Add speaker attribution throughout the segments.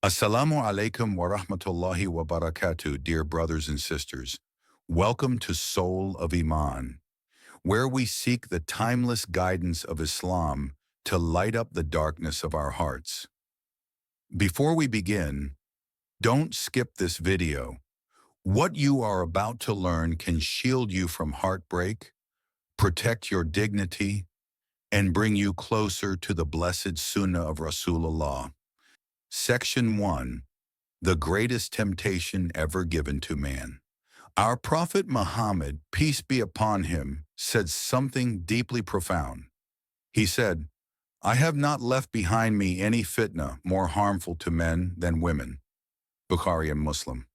Speaker 1: Assalamu alaikum wa rahmatullahi wa barakatuh, dear brothers and sisters. Welcome to Soul of Imaan, where we seek the timeless guidance of Islam to light up the darkness of our hearts. Before we begin, don't skip this video. What you are about to learn can shield you from heartbreak, protect your dignity, and bring you closer to the blessed Sunnah of Rasulullah. Section 1. The greatest temptation ever given to man. Our Prophet Muhammad, peace be upon him, said something deeply profound. He said, "I have not left behind me any fitnah more harmful to men than women." Bukhari and Muslim.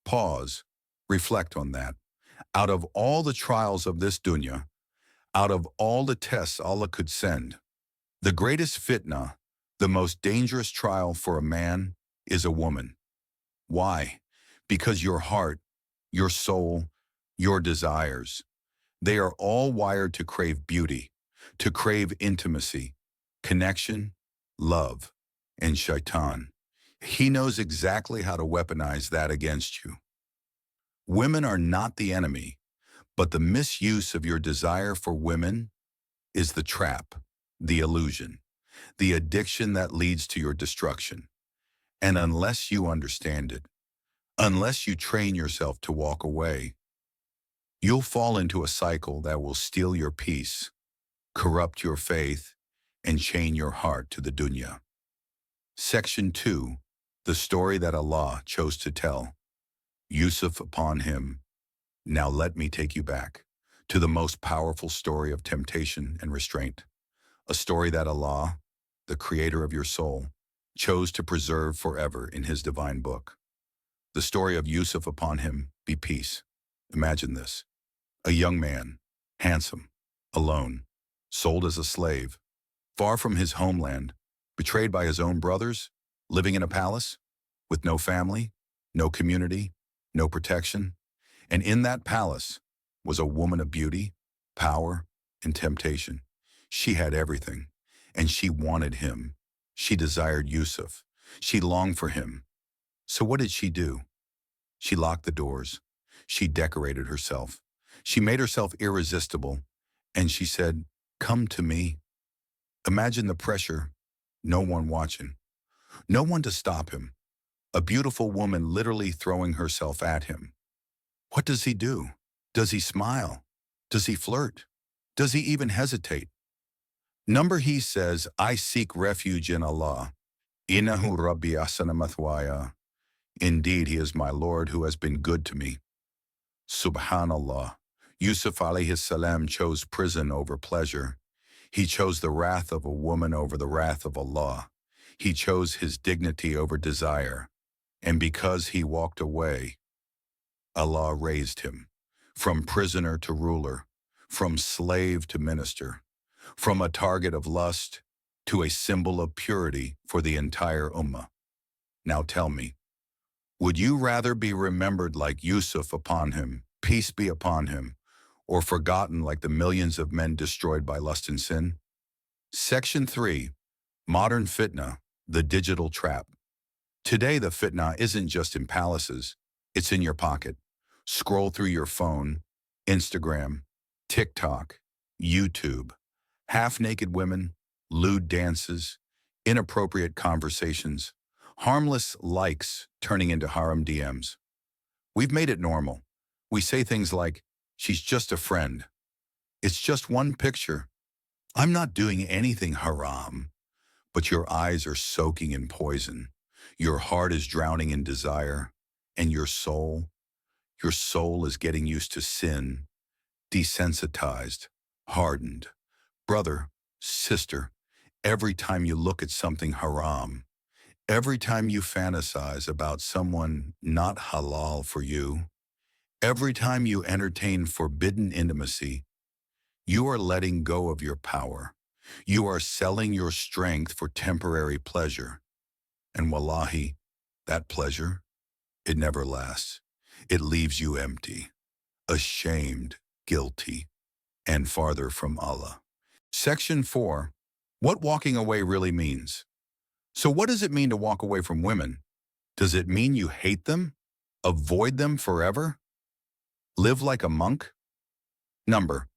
Speaker 1: Pause. Reflect on that. Out of all the trials of this dunya, out of all the tests Allah could send, the greatest fitnah, the most dangerous trial for a man, is a woman. Why? Because your heart, your soul, your desires, they are all wired to crave beauty, to crave intimacy, connection, love, and shaitan. He knows exactly how to weaponize that against you. Women are not the enemy, but the misuse of your desire for women is the trap, the illusion, the addiction that leads to your destruction. And unless you understand it, unless you train yourself to walk away, you'll fall into a cycle that will steal your peace, corrupt your faith, and chain your heart to the dunya. Section 2. The story that Allah chose to tell. Yusuf upon him. Now let me take you back to the most powerful story of temptation and restraint. A story that Allah, the creator of your soul, chose to preserve forever in his divine book. The story of Yusuf upon him be peace. Imagine this. A young man, handsome, alone, sold as a slave, far from his homeland, betrayed by his own brothers, living in a palace, with no family, no community, no protection. And in that palace was a woman of beauty, power, and temptation. She had everything, and she wanted him. She desired Yusuf. She longed for him. So what did she do? She locked the doors. She decorated herself. She made herself irresistible, and she said, "Come to me." Imagine the pressure, no one watching, no one to stop him. A beautiful woman literally throwing herself at him. What does he do? Does he smile? Does he flirt? Does he even hesitate? He says, "I seek refuge in Allah. Innahu Rabbi asana mathwaya. Indeed, he is my Lord who has been good to me." Subhanallah. Yusuf alayhi salam chose prison over pleasure. He chose the wrath of a woman over the wrath of Allah. He chose his dignity over desire. And because he walked away, Allah raised him, from prisoner to ruler, from slave to minister, from a target of lust to a symbol of purity for the entire ummah. Now tell me, would you rather be remembered like Yusuf upon him, peace be upon him, or forgotten like the millions of men destroyed by lust and sin? Section 3. Modern Fitnah, the digital trap. Today the fitnah isn't just in palaces, it's in your pocket. Scroll through your phone, Instagram, TikTok, YouTube, half-naked women, lewd dances, inappropriate conversations, harmless likes turning into haram DMs. We've made it normal. We say things like, "She's just a friend. It's just one picture. I'm not doing anything haram." But your eyes are soaking in poison. Your heart is drowning in desire. And your soul is getting used to sin, desensitized, hardened. Brother, sister, every time you look at something haram, every time you fantasize about someone not halal for you, every time you entertain forbidden intimacy, you are letting go of your power. You are selling your strength for temporary pleasure. And wallahi, that pleasure, it never lasts. It leaves you empty, ashamed, guilty, and farther from Allah. Section 4. What walking away really means. So what does it mean to walk away from women? Does it mean you hate them? Avoid them forever? Live like a monk? Number.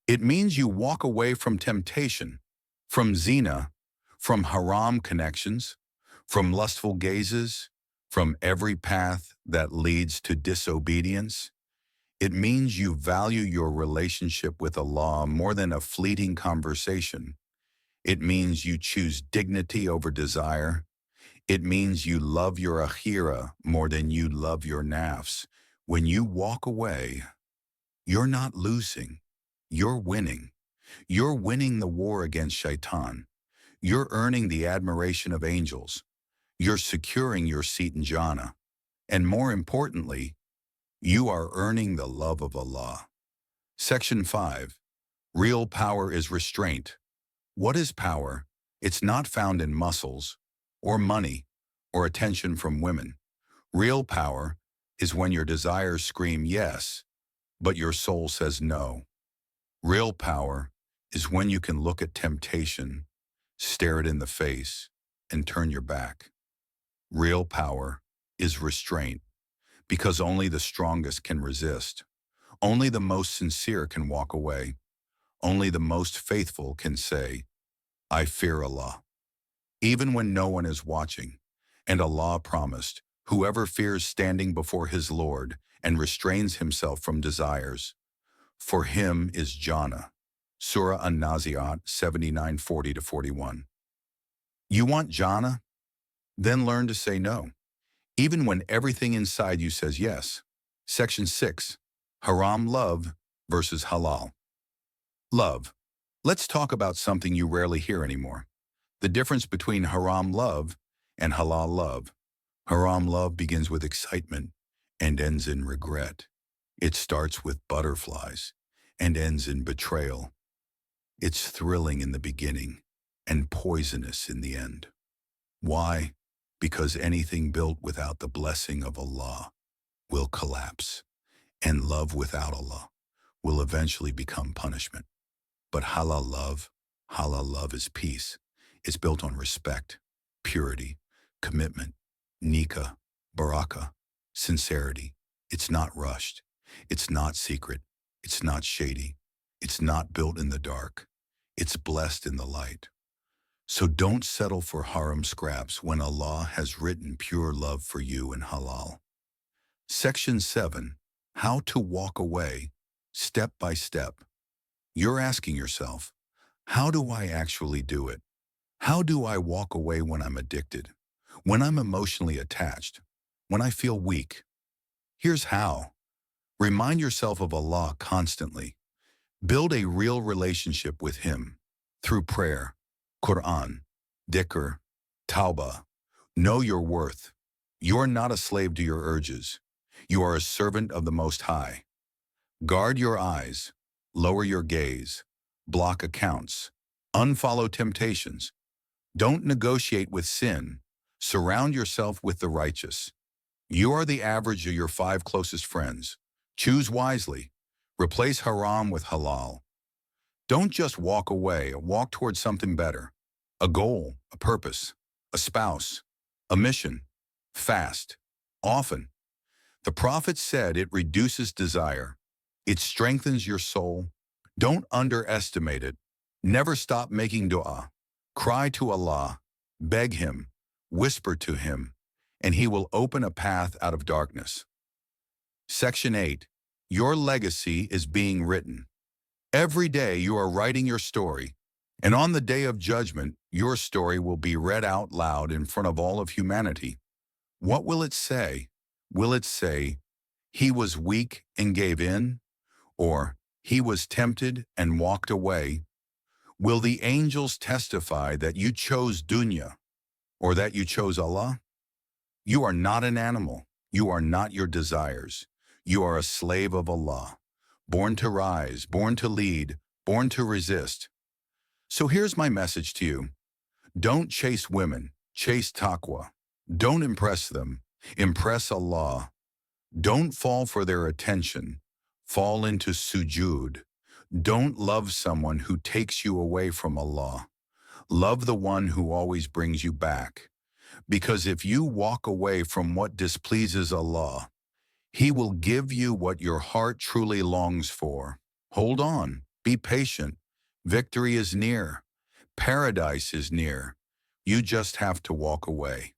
Speaker 1: It means you walk away from temptation, from zina, from haram connections, from lustful gazes, from every path that leads to disobedience. It means you value your relationship with Allah more than a fleeting conversation. It means you choose dignity over desire. It means you love your akhirah more than you love your nafs. When you walk away, you're not losing, you're winning. You're winning the war against shaitan. You're earning the admiration of angels. You're securing your seat in Jannah. And more importantly, you are earning the love of Allah. Section 5. Real power is restraint. What is power? It's not found in muscles, or money, or attention from women. Real power is when your desires scream yes, but your soul says no. Real power is when you can look at temptation, stare it in the face, and turn your back. Real power is restraint, because only the strongest can resist. Only the most sincere can walk away. Only the most faithful can say, I fear Allah, even when no one is watching. And Allah promised, whoever fears standing before his Lord and restrains himself from desires, for him is Jannah. Surah An-Nazi'at 79:40-41. You want Jannah? Then learn to say no, even when everything inside you says yes. Section 6. Haram love versus halal. Love. Let's talk about something you rarely hear anymore. The difference between haram love and halal love. Haram love begins with excitement and ends in regret. It starts with butterflies and ends in betrayal. It's thrilling in the beginning and poisonous in the end. Why? Because anything built without the blessing of Allah will collapse, and love without Allah will eventually become punishment. But halal love is peace. It's built on respect, purity, commitment, nikah, barakah, sincerity. It's not rushed. It's not secret. It's not shady. It's not built in the dark. It's blessed in the light. So don't settle for haram scraps when Allah has written pure love for you in halal. Section 7. How to walk away, step by step. You're asking yourself, how do I actually do it? How do I walk away when I'm addicted? When I'm emotionally attached? When I feel weak? Here's how. Remind yourself of Allah constantly. Build a real relationship with Him through prayer, Quran, dhikr, tawbah. Know your worth. You're not a slave to your urges. You are a servant of the Most High. Guard your eyes. Lower your gaze. Block accounts. Unfollow temptations. Don't negotiate with sin. Surround yourself with the righteous. You are the average of your 5 closest friends. Choose wisely. Replace haram with halal. Don't just walk away, walk towards something better. A goal, a purpose, a spouse, a mission. Fast. Often. The Prophet said it reduces desire. It strengthens your soul. Don't underestimate it. Never stop making dua. Cry to Allah. Beg Him. Whisper to Him. And He will open a path out of darkness. Section 8. Your legacy is being written. Every day you are writing your story, and on the day of judgment, your story will be read out loud in front of all of humanity. What will it say? Will it say, he was weak and gave in? Or, he was tempted and walked away? Will the angels testify that you chose Dunya, or that you chose Allah? You are not an animal. You are not your desires. You are a slave of Allah, born to rise, born to lead, born to resist. So here's my message to you. Don't chase women, chase Taqwa. Don't impress them, impress Allah. Don't fall for their attention, fall into sujud. Don't love someone who takes you away from Allah. Love the one who always brings you back. Because if you walk away from what displeases Allah, He will give you what your heart truly longs for. Hold on, be patient. Victory is near. Paradise is near. You just have to walk away.